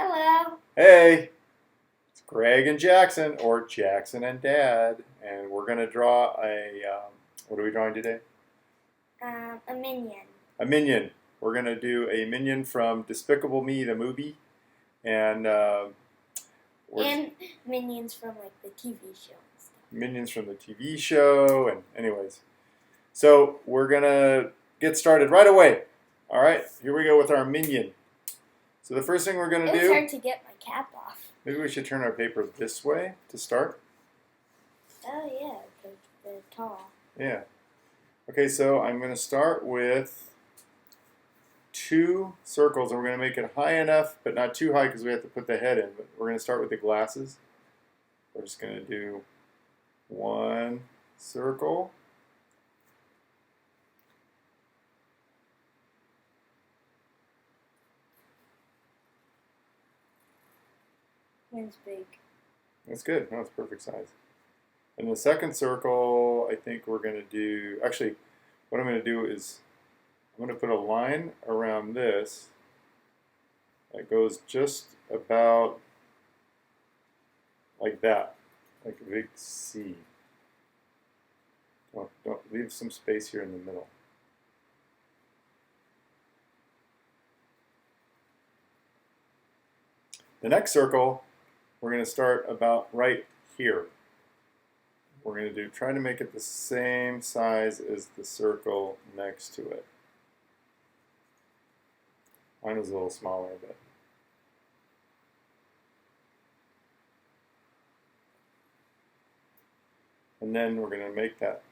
Hello. Hey, it's Greg and Jackson, or Jackson and Dad, and we're going to draw what are we drawing today? A minion. A minion. We're going to do a minion from Despicable Me, the movie, and And minions from like the TV show and stuff. minions from the TV show, and anyways. So we're going to get started right away. All right, here we go with our minion. So the first thing we're going to do... It's hard to get my cap off. Maybe we should turn our paper this way to start. Oh yeah, because they're tall. Yeah. Okay, so I'm going to start with 2 circles, and we're going to make it high enough, but not too high because we have to put the head in. But we're going to start with the glasses. We're just going to do 1 circle. Mine's big. That's good. No, it's perfect size. And the second circle, I think we're going to do... Actually, what I'm going to do is I'm going to put a line around this that goes just about like that, like a big C. Don't leave some space here in the middle. The next circle, we're going to start about right here. We're going to try to make it the same size as the circle next to it. Mine was a little smaller, but and then we're going to make that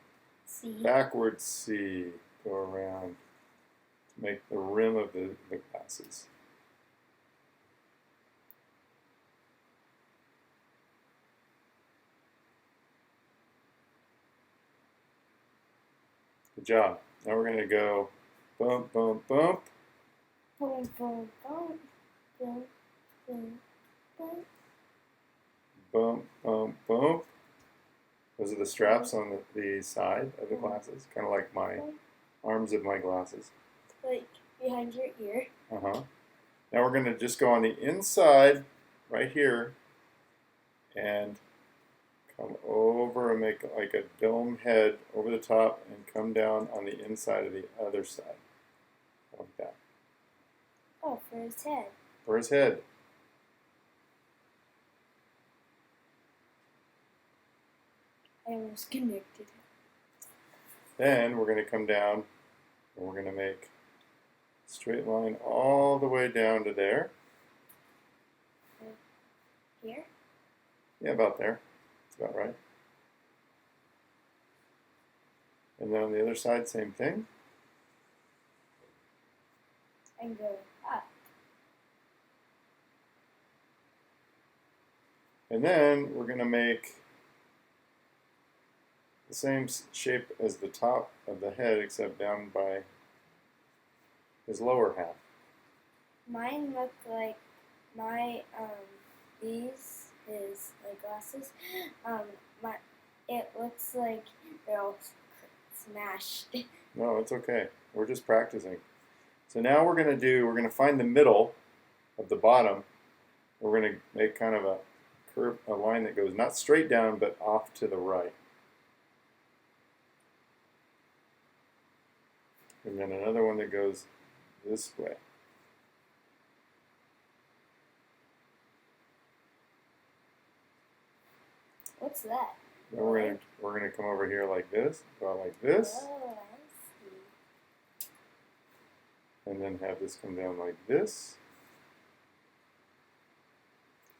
backwards C go around to make the rim of the glasses. Good job. Now we're going to go bump, bump, bump. Boom, boom, boom, boom, boom, boom. Bump, bump, bump. Those are the straps on the side of the glasses, kind of like my arms of my glasses. Like behind your ear. Uh-huh. Now we're going to just go on the inside, right here, and come over and make like a dome head over the top and come down on the inside of the other side. Like that. Oh, for his head. For his head. I almost connected. Then we're going to come down and we're going to make a straight line all the way down to there. Here? Yeah, about there. That's about right. And then on the other side, same thing. And go up. And then we're going to make the same shape as the top of the head, except down by his lower half. Mine look like my these is my glasses. It looks like they're all smashed. No, it's okay. We're just practicing. So now we're going to find the middle of the bottom. We're going to make kind of a curve, a line that goes not straight down, but off to the right. And then another one that goes this way. What's that? Then we're gonna come over here like this, go like this, Oh, I see. and then have this come down like this.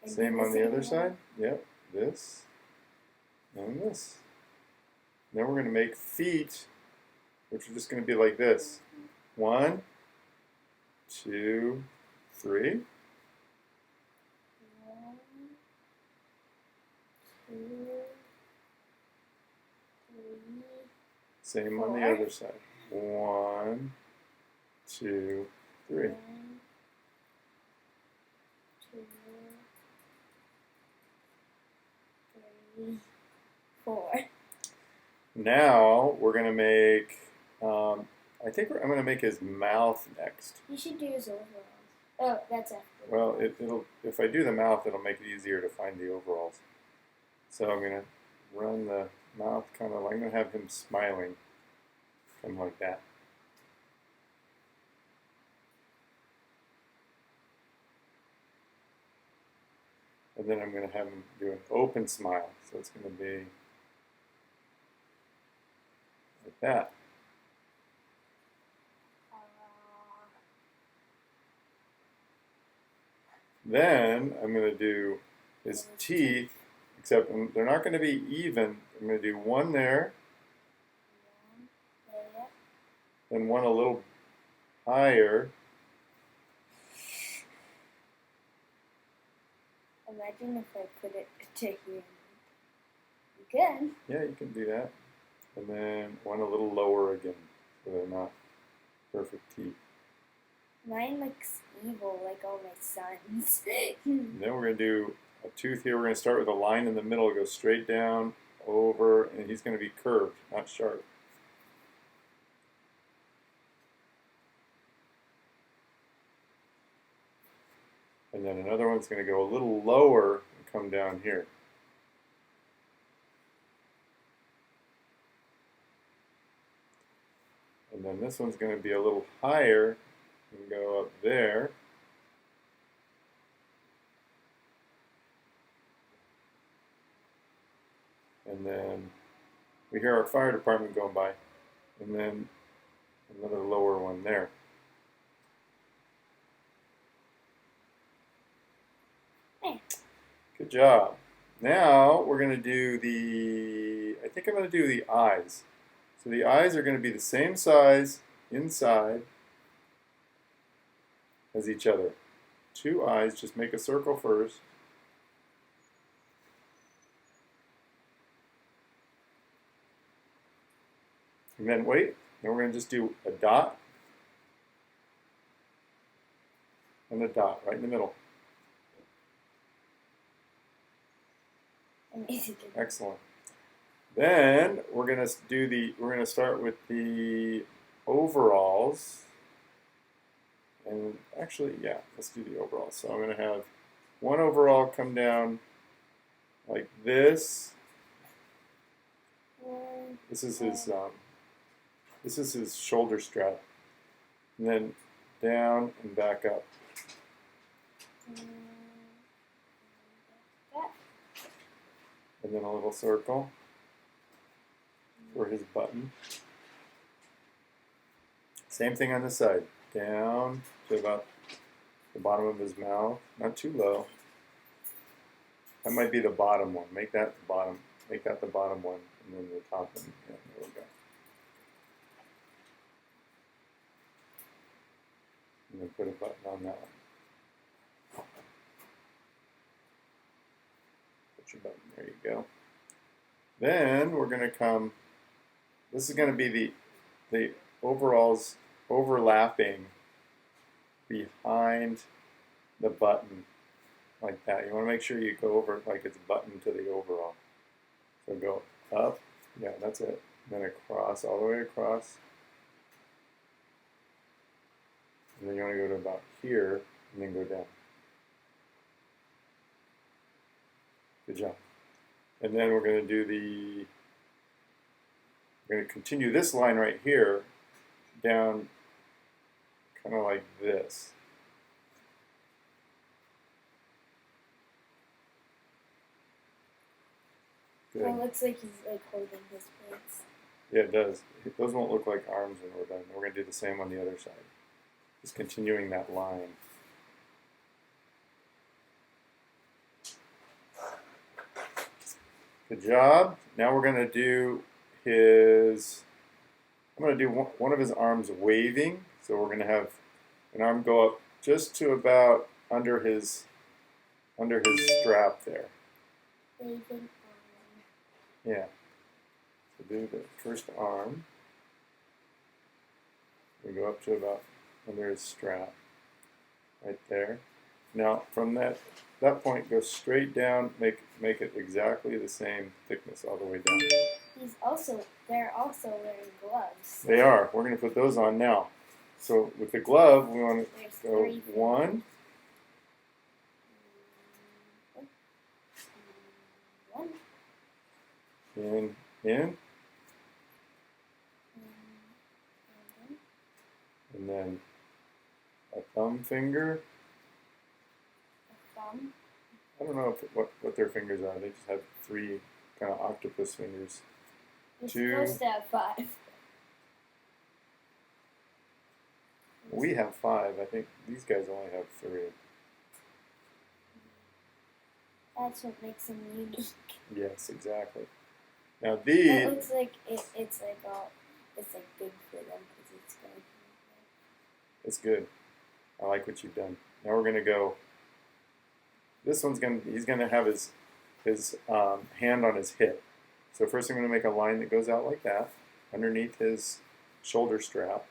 And Same on the other side. Yep, this and this. Then we're gonna make feet, which are just gonna be like this. 1, 2, 3. 1, 2, 3. Same on the 4. other side. 1, 2, 3. 1, 2, 3, 4. Now we're gonna make. I think I'm gonna make his mouth next. You should do his overalls. Oh, that's after. Well, it'll if I do the mouth, it'll make it easier to find the overalls. So I'm gonna run the mouth kind of like I'm gonna have him smiling, kind of like that. And then I'm gonna have him do an open smile. So it's gonna be like that. Then I'm going to do his teeth, except they're not going to be even. I'm going to do one there, then one a little higher. Imagine if I put it to here. You can. Yeah, you can do that. And then one a little lower again, so they're not perfect teeth. Mine looks evil, like all my sons. And then we're going to do a tooth here. We're going to start with a line in the middle, go straight down, over, and he's going to be curved, not sharp. And then another one's going to go a little lower and come down here. And then this one's going to be a little higher and go up there. And then we hear our fire department going by. And then another lower one there. Hey. Good job. Now we're going to do I think I'm going to do the eyes. So the eyes are going to be the same size inside as each other. Two eyes, just make a circle first. And then wait, then we're going to just do a dot and a dot right in the middle. Excellent. Then we're going to start with the overalls. And actually, yeah, let's do the overalls. So I'm going to have one overall come down like this. This is his shoulder strap. And then down and back up. And then a little circle for his button. Same thing on this side. Down to about the bottom of his mouth. Not too low. That might be the bottom one. Make that the bottom. Make that the bottom one, and then the top one. Yeah, there we go. And then put a button on that one. Put your button. There you go. Then we're going to come. This is going to be the overalls overlapping behind the button like that. You want to make sure you go over like it's buttoned to the overall. So go up, yeah, that's it. Then across, all the way across. And then you want to go to about here and then go down. Good job. And then we're going to we're going to continue this line right here down kind of like this. Good. Well, it looks like he's like holding his pants. Yeah, it does. Those won't look like arms when we're done. We're going to do the same on the other side. Just continuing that line. Good job. Now we're going to do I'm going to do one of his arms waving. So we're going to have an arm go up just to about under his strap there. Waving arm. Yeah. So do the first arm. We go up to about under his strap. Right there. Now from that point go straight down, make it exactly the same thickness all the way down. They're also wearing gloves. They are. We're going to put those on now. So with the glove, we want to There's go 3 1, One. in, and then a thumb finger. A thumb. I don't know what their fingers are. They just have 3 kind of octopus fingers. You're 2. supposed to have 5. We have 5. I think these guys only have 3. That's what makes them unique. Yes, exactly. Now It these, looks like it's like big for them because it's going to be it's good. I like what you've done. Now we're gonna go. This one's he's gonna have his hand on his hip. So first I'm gonna make a line that goes out like that underneath his shoulder strap.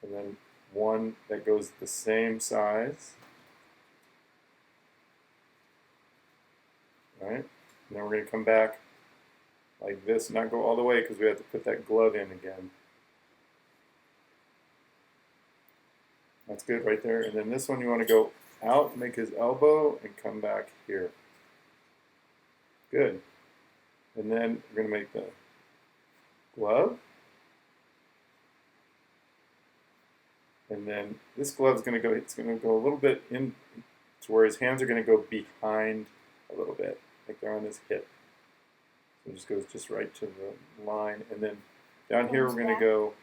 And then one that goes the same size. All right? And then we're going to come back like this, not go all the way because we have to put that glove in again. That's good right there. And then this one you want to go out, make his elbow, and come back here. Good. And then we're going to make the glove. And then this glove's going to go, it's going to go a little bit in to where his hands are going to go behind a little bit, like they're on his hip. So it just goes just right to the line. And then down here we're going to go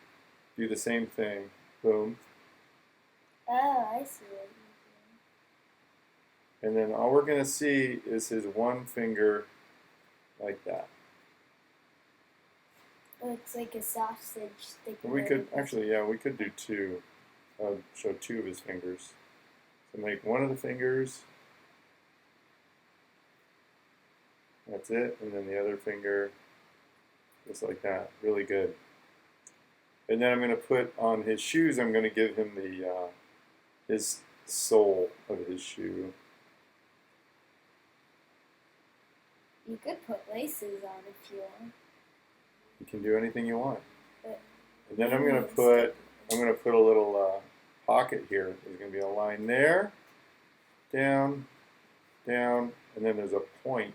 do the same thing. Boom. Oh, I see what you're And then all we're going to see is his one finger like that. doing. Looks like a sausage sticking We out could, of his- actually, yeah, we could do 2. Show 2 of his fingers. So make one of the fingers. That's it. And then the other finger, just like that. Really good. And then I'm going to put on his shoes, I'm going to give him the his sole of his shoe. You could put laces on if you want. You can do anything you want. But And then I'm going to put a little pocket here. There's going to be a line there, down, down, and then there's a point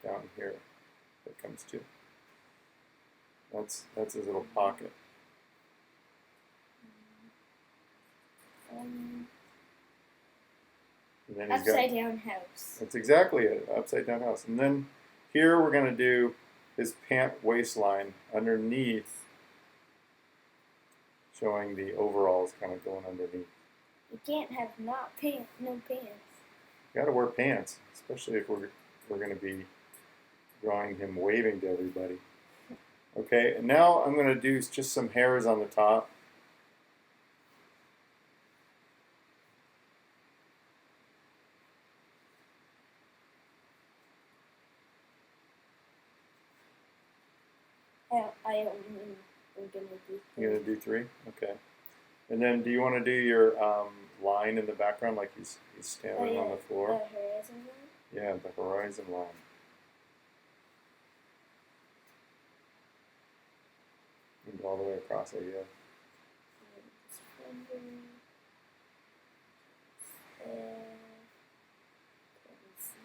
down here that comes to. That's his little pocket. And then he's upside down house. That's exactly it, upside down house. And then here we're going to do his pant waistline underneath, showing the overalls kind of going underneath. You can't have no pants. You got to wear pants, especially if we're going to be drawing him waving to everybody. Okay, and now I'm going to do just some hairs on the top. I'm gonna do. You're going to do 3? Okay. And then do you want to do your line in the background like he's standing on the floor? The horizon line? Yeah, the horizon line. And all the way across it, yeah.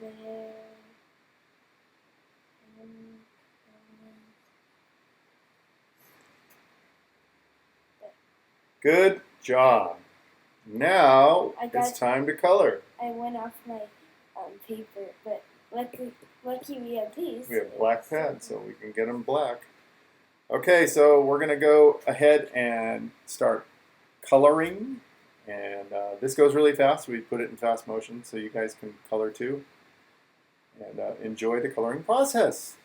There. Good job. Now it's time to color. I went off my paper, but lucky we have these. We have black pads, so we can get them black. Okay, so we're going to go ahead and start coloring. And this goes really fast. We put it in fast motion so you guys can color too. And enjoy the coloring process.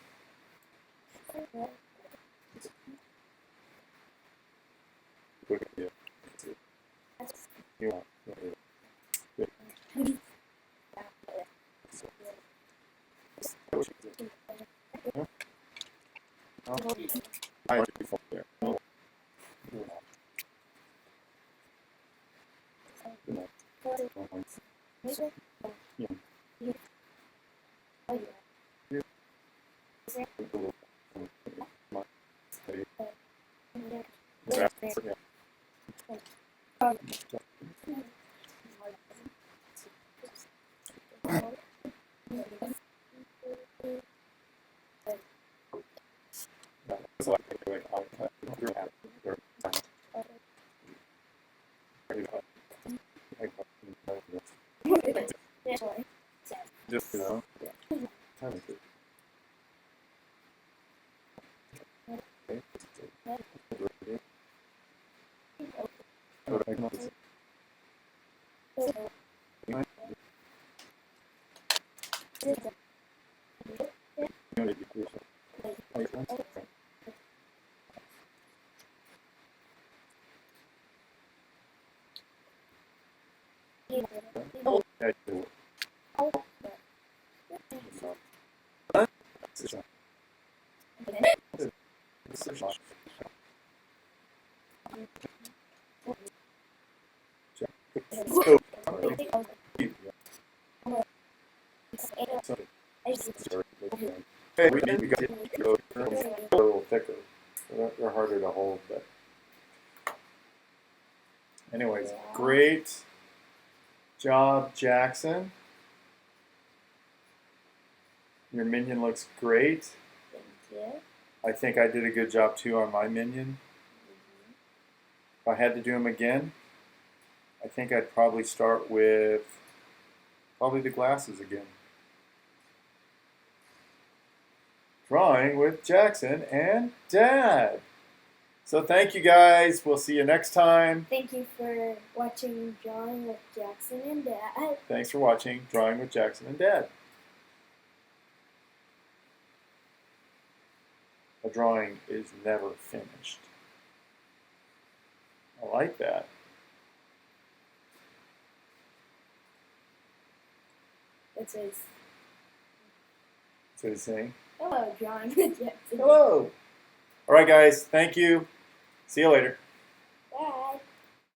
Just, time is it? Hey, we got a little thicker. They're harder to hold, but anyways, great job, Jackson. Your minion looks great. Thank you. I think I did a good job too on my minion. If I had to do them again, I think I'd probably start with the glasses again. Drawing with Jackson and Dad. So thank you guys. We'll see you next time. Thank you for watching Drawing with Jackson and Dad. Thanks for watching Drawing with Jackson and Dad. A drawing is never finished. I like that. It says, So he's saying, hello, Drawing with Jackson. hello. All right, guys. Thank you. See you later.